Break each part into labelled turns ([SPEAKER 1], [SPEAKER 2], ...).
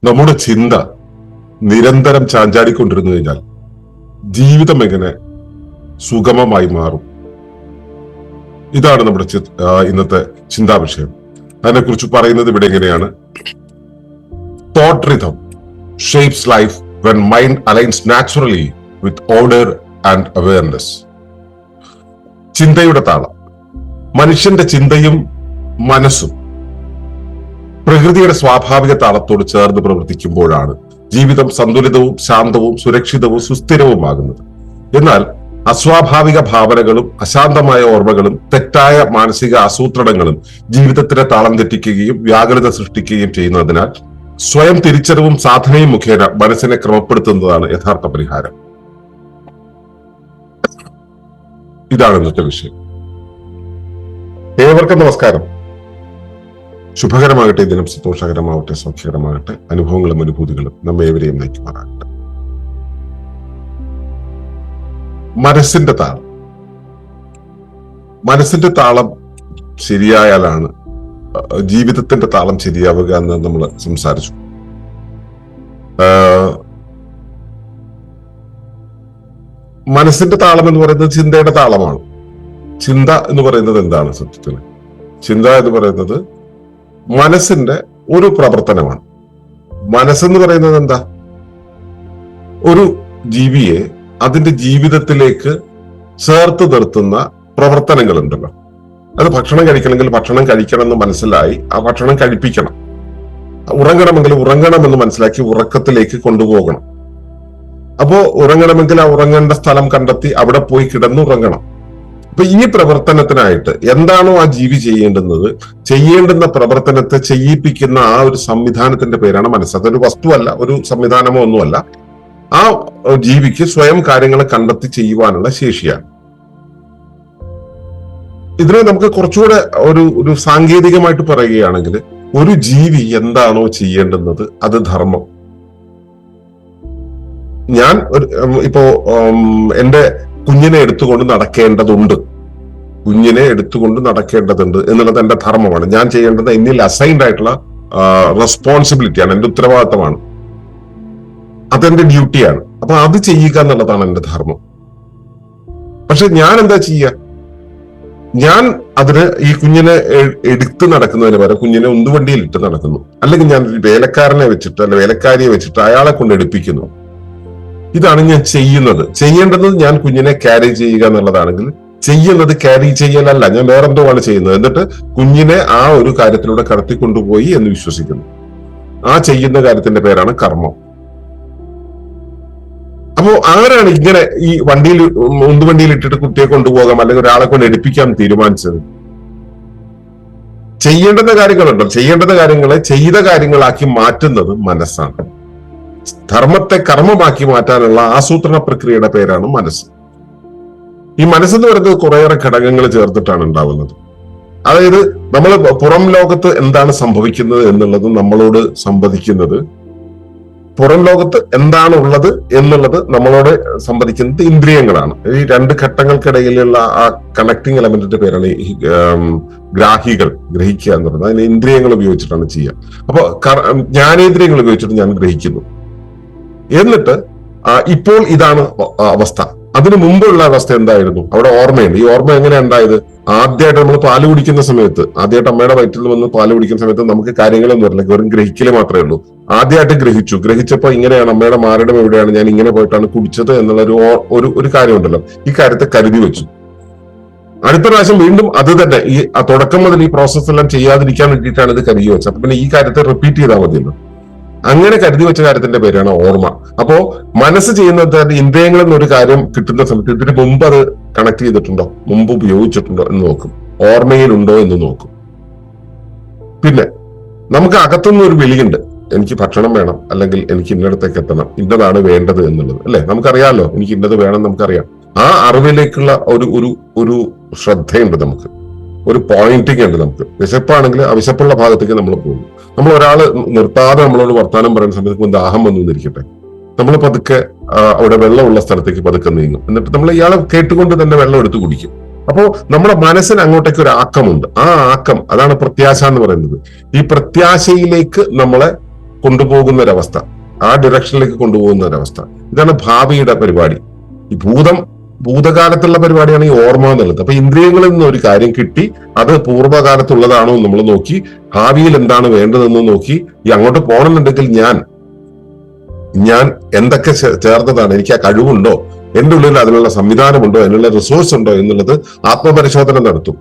[SPEAKER 1] നമ്മുടെ ചിന്ത നിരന്തരം ചാഞ്ചാടിക്കൊണ്ടിരുന്നു കഴിഞ്ഞാൽ ജീവിതം എങ്ങനെ സുഗമമായി മാറും? ഇതാണ് നമ്മുടെ ഇന്നത്തെ ചിന്താ വിഷയം. അതിനെക്കുറിച്ച് പറയുന്നത് ഇവിടെ എങ്ങനെയാണ്: thought rhythm shapes life when mind aligns naturally with order and awareness. ചിന്തയുടെ താളം. മനുഷ്യന്റെ ചിന്തയും മനസ്സും പ്രകൃതിയുടെ സ്വാഭാവിക താളത്തോട് ചേർന്ന് പ്രവർത്തിക്കുമ്പോഴാണ് ജീവിതം സന്തുലിതവും ശാന്തവും സുരക്ഷിതവും സുസ്ഥിരവുമാകുന്നത്. എന്നാൽ അസ്വാഭാവിക ഭാവനകളും അശാന്തമായ ഓർമ്മകളും തെറ്റായ മാനസിക ആസൂത്രണങ്ങളും ജീവിതത്തിലെ താളം തെറ്റിക്കുകയും വ്യാകുലത സൃഷ്ടിക്കുകയും ചെയ്യുന്നതിനാൽ സ്വയം തിരിച്ചറിവും സാധനയും മുഖേന മനസ്സിനെ ക്രമപ്പെടുത്തുന്നതാണ് യഥാർത്ഥ പരിഹാരം. ഇതാണ് ഇന്നത്തെ വിഷയം. ഏവർക്കും നമസ്കാരം. ശുഭകരമാകട്ടെ, ദിനം സന്തോഷകരമാവട്ടെ, സൗഖ്യകരമാകട്ടെ, അനുഭവങ്ങളും അനുഭൂതികളും നമ്മേവരെയും നയിക്കുമാറാകട്ടെ. മനസ്സിന്റെ താളം. മനസ്സിന്റെ താളം ശരിയായാലാണ് ജീവിതത്തിന്റെ താളം ശരിയാവുക എന്ന് നമ്മൾ സംസാരിച്ചു. മനസ്സിന്റെ താളം എന്ന് പറയുന്നത് ചിന്തയുടെ താളമാണ്. ചിന്ത എന്ന് പറയുന്നത് എന്താണ്? സത്യത്തിൽ ചിന്ത എന്ന് പറയുന്നത് മനസ്സിന്റെ ഒരു പ്രവർത്തനമാണ്. മനസ്സെന്ന് പറയുന്നത് എന്താ? ഒരു ജീവിയെ അതിന്റെ ജീവിതത്തിലേക്ക് ചേർത്ത് നിർത്തുന്ന പ്രവർത്തനങ്ങളുണ്ടല്ലോ. അത് ഭക്ഷണം കഴിക്കണമെങ്കിൽ ഭക്ഷണം കഴിക്കണം എന്ന് മനസ്സിലായി ആ ഭക്ഷണം കഴിപ്പിക്കണം. ഉറങ്ങണമെങ്കിൽ ഉറങ്ങണമെന്ന് മനസ്സിലാക്കി ഉറക്കത്തിലേക്ക് കൊണ്ടുപോകണം. അപ്പോ ഉറങ്ങണമെങ്കിൽ ആ ഉറങ്ങേണ്ട സ്ഥലം കണ്ടെത്തി അവിടെ പോയി കിടന്നുറങ്ങണം. അപ്പൊ ഈ പ്രവർത്തനത്തിനായിട്ട് എന്താണോ ആ ജീവി ചെയ്യേണ്ടുന്ന പ്രവർത്തനത്തെ ചെയ്യിപ്പിക്കുന്ന ആ ഒരു സംവിധാനത്തിന്റെ പേരാണ് മനസ്സ്. അതൊരു വസ്തുവല്ല, ഒരു സംവിധാനമോ ഒന്നുമല്ല. ആ ജീവിക്ക് സ്വയം കാര്യങ്ങളെ കണ്ടെത്തി ചെയ്യുവാനുള്ള ശേഷിയാണ്. ഇതിനെ നമുക്ക് കുറച്ചുകൂടെ ഒരു സാങ്കേതികമായിട്ട് പറയുകയാണെങ്കിൽ, ഒരു ജീവി എന്താണോ ചെയ്യേണ്ടുന്നത് അത് ധർമ്മം. ഞാൻ ഇപ്പോ എന്റെ കുഞ്ഞിനെ എടുത്തുകൊണ്ട് നടക്കേണ്ടതുണ്ട് എന്നുള്ളത് എന്റെ ധർമ്മമാണ്. ഞാൻ ചെയ്യേണ്ടത് എന്നിൽ അസൈൻഡ് ആയിട്ടുള്ള റെസ്പോൺസിബിലിറ്റിയാണ്, എന്റെ ഉത്തരവാദിത്തമാണ്, അതെന്റെ ഡ്യൂട്ടിയാണ്. അപ്പൊ അത് ചെയ്യുക എന്നുള്ളതാണ് എന്റെ ധർമ്മം. പക്ഷെ ഞാൻ എന്താ ചെയ്യുക? ഞാൻ അതിന് ഈ കുഞ്ഞിനെ എടുത്ത് നടക്കുന്നതിന് പകരം കുഞ്ഞിനെ ഉന്തുവണ്ടിയിൽ ഇട്ട് നടക്കുന്നു. അല്ലെങ്കിൽ ഞാൻ ഒരു വേലക്കാരനെ വെച്ചിട്ട് അല്ലെ വേലക്കാരിയെ വെച്ചിട്ട് അയാളെ കൊണ്ട് എടുപ്പിക്കുന്നു. ഇതാണ് ഞാൻ ചെയ്യുന്നത്. ചെയ്യേണ്ടത് ഞാൻ കുഞ്ഞിനെ ക്യാരി ചെയ്യുക എന്നുള്ളതാണെങ്കിൽ ചെയ്യുന്നത് ക്യാരി ചെയ്യലല്ല, ഞാൻ വേറെന്തോ ആണ് ചെയ്യുന്നത്. എന്നിട്ട് കുഞ്ഞിനെ ആ ഒരു കാര്യത്തിലൂടെ കടത്തിക്കൊണ്ടുപോയി എന്ന് വിശ്വസിക്കുന്നു. ആ ചെയ്യുന്ന കാര്യത്തിന്റെ പേരാണ് കർമ്മം. അപ്പോ ആരാണ് ഇങ്ങനെ ഈ ഉന്തുവണ്ടിയിൽ ഇട്ടിട്ട് കുട്ടിയെ കൊണ്ടുപോകാം അല്ലെങ്കിൽ ഒരാളെ കൊണ്ട് എടുപ്പിക്കാൻ തീരുമാനിച്ചത്? ചെയ്യേണ്ടുന്ന കാര്യങ്ങളെ ചെയ്ത കാര്യങ്ങളാക്കി മാറ്റുന്നത് മനസ്സാണ്. ധർമ്മത്തെ കർമ്മമാക്കി മാറ്റാനുള്ള ആസൂത്രണ പ്രക്രിയയുടെ പേരാണ് മനസ്സ്. ഈ മനസ്സെന്ന് പറയുന്നത് കുറേയേറെ ഘടകങ്ങൾ ചേർത്തിട്ടാണ് ഉണ്ടാവുന്നത്. അതായത് നമ്മൾ പുറം ലോകത്ത് എന്താണ് സംഭവിക്കുന്നത് എന്നുള്ളത് നമ്മളോട് സംവദിക്കുന്നത്, പുറം ലോകത്ത് എന്താണ് ഉള്ളത് എന്നുള്ളത് നമ്മളോട് സംവദിക്കുന്നത് ഇന്ദ്രിയങ്ങളാണ്. ഈ രണ്ട് ഘട്ടങ്ങൾക്കിടയിലുള്ള ആ കണക്ടിങ് എലമെന്റിന്റെ പേരാണ് ഗ്രഹിക്കുക എന്ന് പറയുന്നത്. അതിന് ഇന്ദ്രിയങ്ങൾ ഉപയോഗിച്ചിട്ടാണ് ചെയ്യുക. അപ്പൊ ജ്ഞാനേന്ദ്രിയങ്ങൾ ഉപയോഗിച്ചിട്ട് ഞാൻ ഗ്രഹിക്കുന്നു. എന്നിട്ട് ഇപ്പോൾ ഇതാണ് അവസ്ഥ. അതിനു മുമ്പുള്ള അവസ്ഥ എന്തായിരുന്നു? അവിടെ ഓർമ്മയുണ്ട്. ഈ ഓർമ്മ എങ്ങനെയാണ് ഉണ്ടായത്? ആദ്യമായിട്ട് നമ്മൾ പാല് കുടിക്കുന്ന സമയത്ത്, ആദ്യമായിട്ട് അമ്മയുടെ വയറ്റിൽ വന്ന് പാല് കുടിക്കുന്ന സമയത്ത് നമുക്ക് കാര്യങ്ങളൊന്നും അറിയില്ല, വെറും ഗ്രഹിക്കല് മാത്രമേ ഉള്ളൂ. ആദ്യമായിട്ട് ഗ്രഹിച്ചപ്പോ ഇങ്ങനെയാണ്, അമ്മയുടെ മാറിടം എവിടെയാണ്, ഞാൻ ഇങ്ങനെ പോയിട്ടാണ് കുടിച്ചത് എന്നുള്ള ഒരു കാര്യമുണ്ടല്ലോ. ഈ കാര്യത്തെ കരുതി വെച്ചു. അടുത്ത പ്രാവശ്യം വീണ്ടും അത് തന്നെ ഈ തുടക്കം മുതൽ ഈ പ്രോസസ് എല്ലാം ചെയ്യാതിരിക്കാൻ വേണ്ടിയിട്ടാണ് ഇത് കരുതി വെച്ചത്. അപ്പൊ പിന്നെ ഈ കാര്യത്തെ റിപ്പീറ്റ് ചെയ്താൽ മതിയല്ലോ. അങ്ങനെ കരുതി വെച്ച കാര്യത്തിന്റെ പേരാണ് ഓർമ്മ. അപ്പോ മനസ്സ് ചെയ്യുന്നത് ഇന്ദ്രിയങ്ങളിൽ നിന്ന് ഒരു കാര്യം കിട്ടുന്ന സമയത്ത് ഇതിന് മുമ്പ് അത് കണക്ട് ചെയ്തിട്ടുണ്ടോ, മുമ്പ് ഉപയോഗിച്ചിട്ടുണ്ടോ എന്ന് നോക്കും, ഓർമ്മയിലുണ്ടോ എന്ന് നോക്കും. പിന്നെ നമുക്ക് അകത്തുനിന്ന് ഒരു വിളിയുണ്ട്, എനിക്ക് ഭക്ഷണം വേണം, അല്ലെങ്കിൽ എനിക്ക് ഇന്നടത്തേക്ക് എത്തണം, ഇന്നതാണ് വേണ്ടത് എന്നുള്ളത്, അല്ലെ? നമുക്കറിയാമല്ലോ, എനിക്ക് ഇന്നത് വേണം, നമുക്കറിയാം. ആ അറിവിലേക്കുള്ള ഒരു ശ്രദ്ധയുണ്ട്, നമുക്ക് ഒരു പോയിന്റിങ് ഉണ്ട്. നമുക്ക് വിശപ്പാണെങ്കിൽ ആ വിശപ്പുള്ള ഭാഗത്തേക്ക് നമ്മൾ പോകും. നമ്മൾ ഒരാൾ നിർത്താതെ നമ്മളോട് വർത്താനം പറയുന്ന സമയത്ത് ദാഹം വന്നു എന്നിരിക്കട്ടെ, നമ്മൾ പതുക്കെ അവിടെ വെള്ളമുള്ള സ്ഥലത്തേക്ക് പതുക്കെ നീങ്ങും. എന്നിട്ട് നമ്മൾ ഇയാളെ കേട്ടുകൊണ്ട് തന്നെ വെള്ളം എടുത്ത് കുടിക്കും. അപ്പോ നമ്മുടെ മനസ്സിന് അങ്ങോട്ടേക്ക് ഒരു ആക്കമുണ്ട്. ആ ആക്കം, അതാണ് പ്രത്യാശ എന്ന് പറയുന്നത്. ഈ പ്രത്യാശയിലേക്ക് നമ്മളെ കൊണ്ടുപോകുന്ന ഒരവസ്ഥ, ആ ഡയറക്ഷനിലേക്ക് കൊണ്ടുപോകുന്ന ഒരവസ്ഥ. ഇതാണ് ഭാവിയുടെ പരിപാടി. ഈ ഭൂതകാലത്തുള്ള പരിപാടിയാണ് ഈ ഓർമ്മ എന്നുള്ളത്. അപ്പൊ ഇന്ദ്രിയങ്ങളിൽ നിന്ന് ഒരു കാര്യം കിട്ടി, അത് പൂർവ്വകാലത്തുള്ളതാണോ നമ്മൾ നോക്കി, ഭാവിയിൽ എന്താണ് വേണ്ടതെന്ന് നോക്കി, ഈ അങ്ങോട്ട് പോകണമെന്നുണ്ടെങ്കിൽ ഞാൻ എന്തൊക്കെ ചേർന്നതാണ്, എനിക്ക് ആ കഴിവുണ്ടോ, എന്റെ ഉള്ളിൽ അതിനുള്ള സംവിധാനമുണ്ടോ, അതിനുള്ള റിസോഴ്സ് ഉണ്ടോ എന്നുള്ളത് ആത്മപരിശോധന നടത്തും.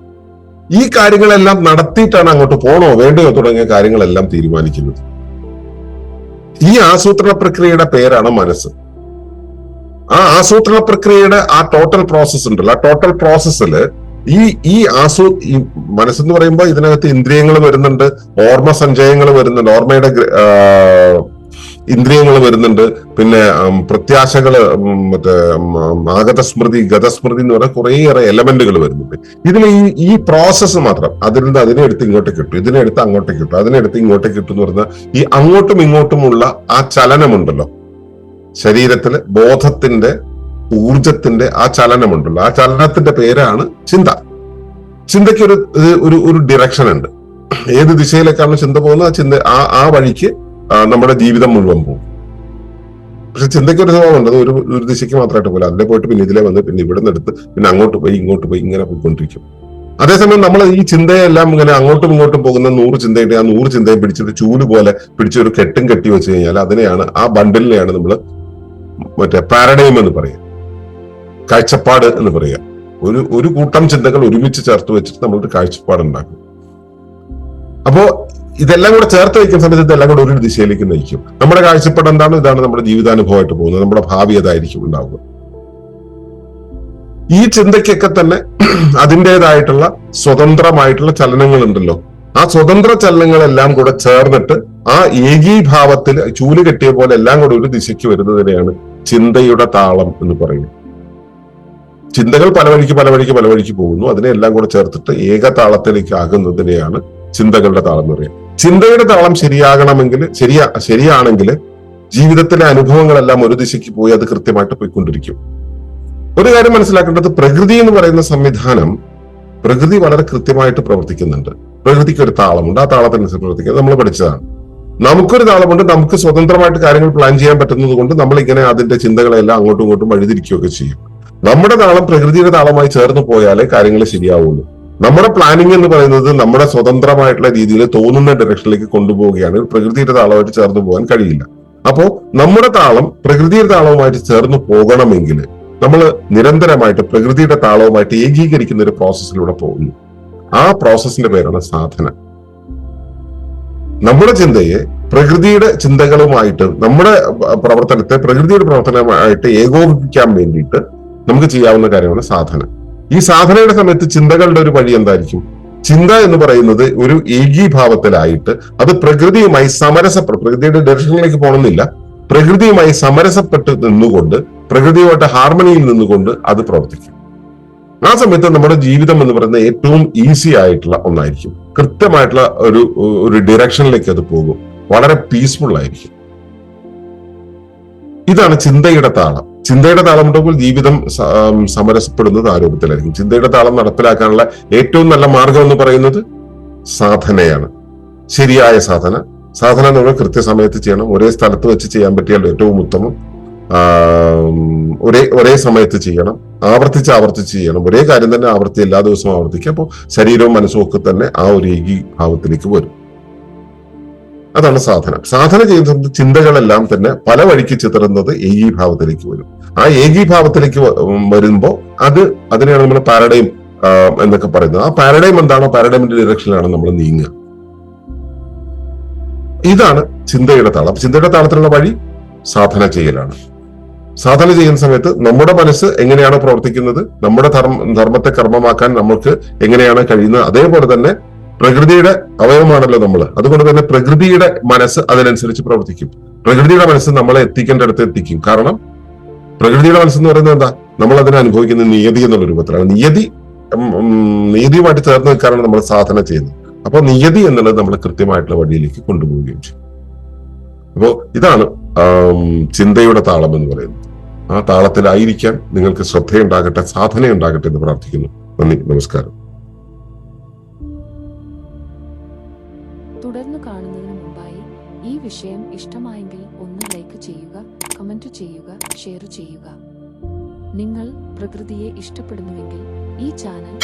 [SPEAKER 1] ഈ കാര്യങ്ങളെല്ലാം നടത്തിയിട്ടാണ് അങ്ങോട്ട് പോകണോ വേണ്ടയോ തുടങ്ങിയ കാര്യങ്ങളെല്ലാം തീരുമാനിക്കുന്നത്. ഈ ആസൂത്രണ പ്രക്രിയയുടെ പേരാണ് മനസ്സ്. ആ ആസൂത്രണ പ്രക്രിയയുടെ ആ ടോട്ടൽ പ്രോസസ് ഉണ്ടല്ലോ, ആ ടോട്ടൽ പ്രോസസ്സിൽ ഈ മനസ്സെന്ന് പറയുമ്പോൾ ഇതിനകത്ത് ഇന്ദ്രിയങ്ങൾ വരുന്നുണ്ട്, ഓർമ്മ സഞ്ചയങ്ങൾ വരുന്നുണ്ട്, ഓർമ്മയുടെ ഇന്ദ്രിയങ്ങൾ വരുന്നുണ്ട്, പിന്നെ പ്രത്യാശകള്, മറ്റേ ആഗതസ്മൃതി, ഗതസ്മൃതി എന്ന് പറഞ്ഞ കുറേയേറെ എലമെന്റുകൾ വരുന്നുണ്ട്. ഇതിൽ ഈ പ്രോസസ്സ് മാത്രം, അതിനെ എടുത്ത് ഇങ്ങോട്ടേക്ക് ഇട്ടു, ഇതിനെടുത്ത് അങ്ങോട്ടേക്ക് ഇട്ടു, അതിനെടുത്ത് ഇങ്ങോട്ടേക്ക് ഇട്ടു എന്ന് പറഞ്ഞാൽ ഈ അങ്ങോട്ടും ഇങ്ങോട്ടുമുള്ള ആ ചലനമുണ്ടല്ലോ, ശരീരത്തില് ബോധത്തിന്റെ, ഊർജത്തിന്റെ ആ ചലനമുണ്ടല്ലോ, ആ ചലനത്തിന്റെ പേരാണ് ചിന്ത. ചിന്തയ്ക്ക് ഒരു ഡിറക്ഷൻ ഉണ്ട്. ഏത് ദിശയിലേക്കാണ് ചിന്ത പോകുന്നത്, ആ ചിന്ത ആ വഴിക്ക് നമ്മുടെ ജീവിതം മുഴുവൻ പോകും. പക്ഷെ ചിന്തയ്ക്ക് ഒരു സ്വഭാവമുണ്ട്, അത് ഒരു ദിശയ്ക്ക് മാത്രമായിട്ട് പോലെ അതിലെ പോയിട്ട് പിന്നെ ഇതിലെ വന്ന് പിന്നെ ഇവിടെ നിന്ന് എടുത്ത് പിന്നെ അങ്ങോട്ട് പോയി ഇങ്ങോട്ട് പോയി ഇങ്ങനെ പോയിക്കൊണ്ടിരിക്കും. അതേസമയം നമ്മൾ ഈ ചിന്തയെല്ലാം ഇങ്ങനെ അങ്ങോട്ടും ഇങ്ങോട്ടും പോകുന്ന 100 ചിന്തയുടെ ആ 100 ചിന്തയെ പിടിച്ചിട്ട് ചൂല് പോലെ പിടിച്ചൊരു കെട്ടി വെച്ച് കഴിഞ്ഞാൽ അതിനെയാണ്, ആ ബണ്ടിലിനെയാണ് നമ്മൾ മറ്റേ പാരഡൈം എന്ന് പറയുക, കാഴ്ചപ്പാട് എന്ന് പറയുക. ഒരു കൂട്ടം ചിന്തകൾ ഒരുമിച്ച് ചേർത്ത് വെച്ചിട്ട് നമ്മളൊരു കാഴ്ചപ്പാട് ഉണ്ടാക്കും. അപ്പോ ഇതെല്ലാം കൂടെ ചേർത്ത് വയ്ക്കുന്ന സമയത്ത് ഇതെല്ലാം കൂടെ ഒരു ദിശയിലേക്ക് നയിക്കും. നമ്മുടെ കാഴ്ചപ്പാട് എന്താണ്, ഇതാണ് നമ്മുടെ ജീവിതാനുഭവമായിട്ട് പോകുന്നത്, നമ്മുടെ ഭാവി അതായിരിക്കും ഉണ്ടാവുക. ഈ ചിന്തയ്ക്കൊക്കെ തന്നെ അതിൻ്റെതായിട്ടുള്ള സ്വതന്ത്രമായിട്ടുള്ള ചലനങ്ങൾ ഉണ്ടല്ലോ. ആ സ്വതന്ത്ര ചലനങ്ങളെല്ലാം കൂടെ ചേർന്നിട്ട് ആ ഏകീഭാവത്തിൽ ചൂല് കെട്ടിയ പോലെ എല്ലാം കൂടെ ഒരു ദിശയ്ക്ക് വരുന്നതിനെയാണ് ചിന്തയുടെ താളം എന്ന് പറയുന്നത്. ചിന്തകൾ പല വഴിക്ക് പോകുന്നു, അതിനെ എല്ലാം കൂടെ ചേർത്തിട്ട് ഏകതാളത്തിലേക്ക് ആകുന്നതിനെയാണ് ചിന്തകളുടെ താളം എന്ന് പറയുക. ചിന്തയുടെ താളം ശരിയാണെങ്കിൽ ജീവിതത്തിലെ അനുഭവങ്ങളെല്ലാം ഒരു ദിശയ്ക്ക് പോയി അത് കൃത്യമായിട്ട് പോയിക്കൊണ്ടിരിക്കും. ഒരു കാര്യം മനസ്സിലാക്കേണ്ടത്, പ്രകൃതി എന്ന് പറയുന്ന സംവിധാനം, പ്രകൃതി വളരെ കൃത്യമായിട്ട് പ്രവർത്തിക്കുന്നുണ്ട്. പ്രകൃതിക്ക് ഒരു താളമുണ്ട്, ആ താളത്തിനനുസരിച്ച് പ്രവർത്തിക്കുന്നത് നമ്മൾ പഠിച്ചതാണ്. നമുക്കൊരു താളമുണ്ട്, നമുക്ക് സ്വതന്ത്രമായിട്ട് കാര്യങ്ങൾ പ്ലാൻ ചെയ്യാൻ പറ്റുന്നത് കൊണ്ട് നമ്മളിങ്ങനെ അതിന്റെ ചിന്തകളെല്ലാം അങ്ങോട്ടും ഇങ്ങോട്ടും വഴിതിരിക്കുകയൊക്കെ ചെയ്യും. നമ്മുടെ താളം പ്രകൃതിയുടെ താളമായി ചേർന്ന് പോയാലേ കാര്യങ്ങൾ ശരിയാവുള്ളൂ. നമ്മുടെ പ്ലാനിങ് എന്ന് പറയുന്നത് നമ്മുടെ സ്വതന്ത്രമായിട്ടുള്ള രീതിയിൽ തോന്നുന്ന ഡയറക്ഷനിലേക്ക് കൊണ്ടുപോവുകയാണ്. പ്രകൃതിയുടെ താളമായിട്ട് ചേർന്ന് പോകാൻ കഴിയില്ല. അപ്പോ നമ്മുടെ താളം പ്രകൃതിയുടെ താളവുമായിട്ട് ചേർന്ന് പോകണമെങ്കിൽ നമ്മൾ നിരന്തരമായിട്ട് പ്രകൃതിയുടെ താളവുമായിട്ട് ഏകീകരിക്കുന്ന ഒരു പ്രോസസ്സിലൂടെ പോകുന്നു. ആ പ്രോസസ്സിന്റെ പേരാണ് സാധന. നമ്മുടെ ചിന്തയെ പ്രകൃതിയുടെ ചിന്തകളുമായിട്ട്, നമ്മുടെ പ്രവർത്തനത്തെ പ്രകൃതിയുടെ പ്രവർത്തനമായിട്ട് ഏകോപിപ്പിക്കാൻ വേണ്ടിയിട്ട് നമുക്ക് ചെയ്യാവുന്ന കാര്യമാണ് സാധന. ഈ സാധനയുടെ സമയത്ത് ചിന്തകളുടെ ഒരു വഴി എന്തായിരിക്കും? ചിന്ത എന്ന് പറയുന്നത് ഒരു ഏകീഭാവത്തിലായിട്ട് അത് പ്രകൃതിയുമായി പ്രകൃതിയുടെ ഡയറക്ഷനിലേക്ക് പോകണമെന്നില്ല, പ്രകൃതിയുമായി സമരസപ്പെട്ട് നിന്നുകൊണ്ട്, പ്രകൃതിയുമായിട്ട് ഹാർമണിയിൽ നിന്നുകൊണ്ട് അത് പ്രവർത്തിക്കും. ആ സമയത്ത് നമ്മുടെ ജീവിതം എന്ന് പറയുന്നത് ഏറ്റവും ഈസി ആയിട്ടുള്ള ഒന്നായിരിക്കും. കൃത്യമായിട്ടുള്ള ഒരു ഡയറക്ഷനിലേക്ക് അത് പോകും, വളരെ പീസ്ഫുൾ ആയിരിക്കും. ഇതാണ് ചിന്തയുടെ താളം. ചിന്തയുടെ താളം ഉണ്ടെങ്കിൽ ജീവിതം സമരസപ്പെടുന്നത് ആരോഗ്യത്തിലായിരിക്കും. ചിന്തയുടെ താളം നടപ്പിലാക്കാനുള്ള ഏറ്റവും നല്ല മാർഗം എന്ന് പറയുന്നത് സാധനയാണ്. ശരിയായ സാധന എന്ന് പറഞ്ഞാൽ കൃത്യസമയത്ത് ചെയ്യണം, ഒരേ സ്ഥലത്ത് വെച്ച് ചെയ്യാൻ പറ്റിയാൽ ഏറ്റവും ഉത്തമം. ഒരേ സമയത്ത് ചെയ്യണം, ആവർത്തിച്ച് ചെയ്യണം. ഒരേ കാര്യം തന്നെ എല്ലാ ദിവസവും ആവർത്തിക്കുക. അപ്പോൾ ശരീരവും മനസ്സും ഒക്കെ തന്നെ ആ ഒരു ഏകീഭാവത്തിലേക്ക് വരും. അതാണ് സാധന ചെയ്യുന്ന ചിന്തകളെല്ലാം തന്നെ പല വഴിക്ക് ചിതറുന്നത് ഏകീഭാവത്തിലേക്ക് വരും. ആ ഏകീഭാവത്തിലേക്ക് വരുമ്പോൾ അതിനെയാണ് നമ്മൾ പാരഡൈം എന്നൊക്കെ പറയുന്നത്. ആ പാരഡൈം എന്താണോ, പാരഡൈമിന്റെ ഡയറക്ഷനിലാണ് നമ്മൾ നീങ്ങുക. ഇതാണ് ചിന്തയുടെ താളം. ചിന്തയുടെ താളത്തിലുള്ള വഴി സാധന ചെയ്യലാണ്. സാധന ചെയ്യുന്ന സമയത്ത് നമ്മുടെ മനസ്സ് എങ്ങനെയാണോ പ്രവർത്തിക്കുന്നത്, നമ്മുടെ ധർമ്മത്തെ കർമ്മമാക്കാൻ നമുക്ക് എങ്ങനെയാണ് കഴിയുന്നത്, അതേപോലെ തന്നെ പ്രകൃതിയുടെ അവയവമാണല്ലോ നമ്മൾ. അതുകൊണ്ട് തന്നെ പ്രകൃതിയുടെ മനസ്സ് അതിനനുസരിച്ച് പ്രവർത്തിക്കും. പ്രകൃതിയുടെ മനസ്സ് നമ്മളെ എത്തിക്കേണ്ട എത്തിക്കും. കാരണം പ്രകൃതിയുടെ മനസ്സെന്ന് പറയുന്നത് എന്താ, നമ്മൾ അതിനെ അനുഭവിക്കുന്ന നിയതി എന്നുള്ള രൂപത്തിലാണ്. നിയതിയുമായിട്ട് ചേർന്ന് നിൽക്കാനാണ് നമ്മൾ സാധന ചെയ്യുന്നത്. അപ്പോൾ നിയതി എന്നുള്ളത് നമ്മൾ കൃത്യമായിട്ടുള്ള വഴിയിലേക്ക് കൊണ്ടുപോവുകയും ചെയ്യും. അപ്പോൾ ഇതാണ് ചിന്തയുടെ താളം എന്ന് പറയുന്നത്. ആ താളത്തിലായിരിക്കാൻ നിങ്ങൾക്ക് ശ്രദ്ധയുണ്ടാകട്ടെ, സാധനയുണ്ടാകട്ടെ എന്ന് പ്രാർത്ഥിക്കുന്നു. നന്ദി, നമസ്കാരം.
[SPEAKER 2] തുടർന്ന് കാണുന്നതിന് മുമ്പായി ഈ വിഷയം ഒന്ന് ലൈക്ക് ചെയ്യുക, കമന്റ് ചെയ്യുക, ഷെയർ ചെയ്യുക. നിങ്ങൾ പ്രകൃതിയെ ഇഷ്ടപ്പെടുന്നുവെങ്കിൽ ഈ ചാനൽ